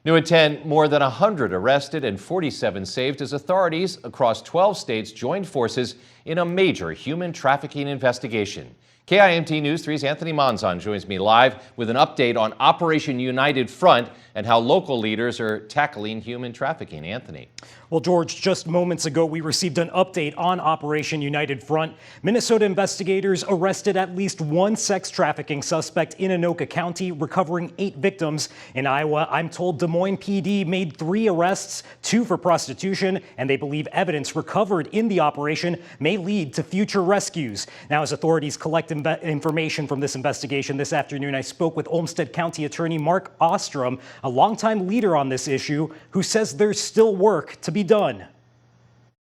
New at 10, more than 100 arrested and 47 saved as authorities across 12 states joined forces in a major human trafficking investigation. KIMT News 3's Anthony Monzon joins me live with an update on Operation United Front and how local leaders are tackling human trafficking. Anthony. Well, George, just moments ago, we received an update on Operation United Front. Minnesota investigators arrested at least one sex trafficking suspect in Anoka County, recovering 8 victims. In Iowa, I'm told Des Moines PD made 3 arrests, 2 for prostitution, and they believe evidence recovered in the operation may lead to future rescues. Now, as authorities collect information from this investigation this afternoon, I spoke with Olmsted County Attorney Mark Ostrom, a longtime leader on this issue, who says there's still work to be done.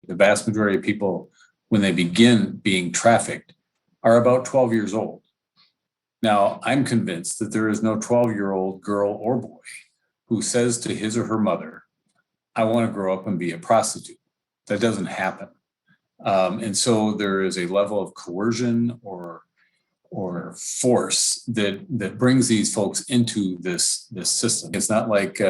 The vast majority of people, when they begin being trafficked, are about 12 years old. Now, I'm convinced that there is no 12-year-old girl or boy who says to his or her mother, I want to grow up and be a prostitute. That doesn't happen. And so there is a level of coercion or force that brings these folks into this system. It's not like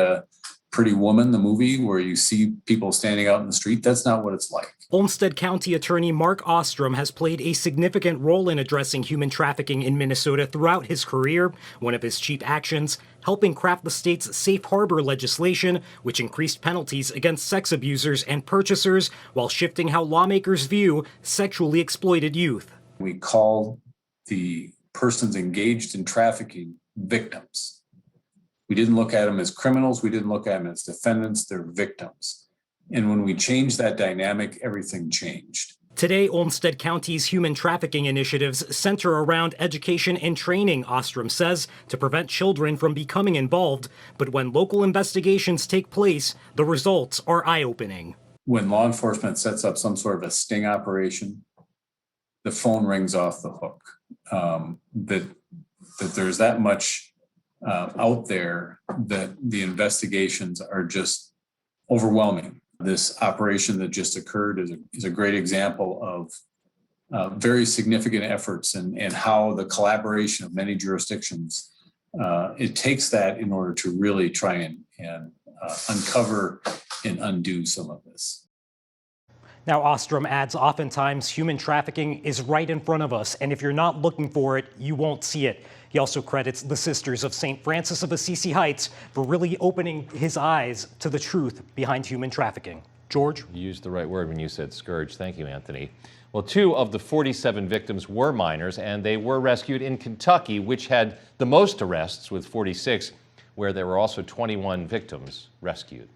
Pretty Woman, the movie, where you see people standing out in the street. That's not what it's like. Olmsted County Attorney Mark Ostrom has played a significant role in addressing human trafficking in Minnesota throughout his career. One of his chief actions, helping craft the state's safe harbor legislation, which increased penalties against sex abusers and purchasers while shifting how lawmakers view sexually exploited youth. We call the persons engaged in trafficking victims. We didn't look at them as criminals. We didn't look at them as defendants. They're victims. And when we changed that dynamic, everything changed. Today, Olmsted County's human trafficking initiatives center around education and training, Ostrom says, to prevent children from becoming involved. But when local investigations take place, the results are eye-opening. When law enforcement sets up some sort of a sting operation, the phone rings off the hook. That there's that much out there that the investigations are just overwhelming. This operation that just occurred is a great example of very significant efforts and how the collaboration of many jurisdictions, it takes that in order to really try and uncover and undo some of this. Now, Ostrom adds, oftentimes human trafficking is right in front of us, and if you're not looking for it, you won't see it. He also credits the Sisters of St. Francis of Assisi Heights for really opening his eyes to the truth behind human trafficking. George? You used the right word when you said scourge. Thank you, Anthony. Well, 2 of the 47 victims were minors, and they were rescued in Kentucky, which had the most arrests with 46, where there were also 21 victims rescued.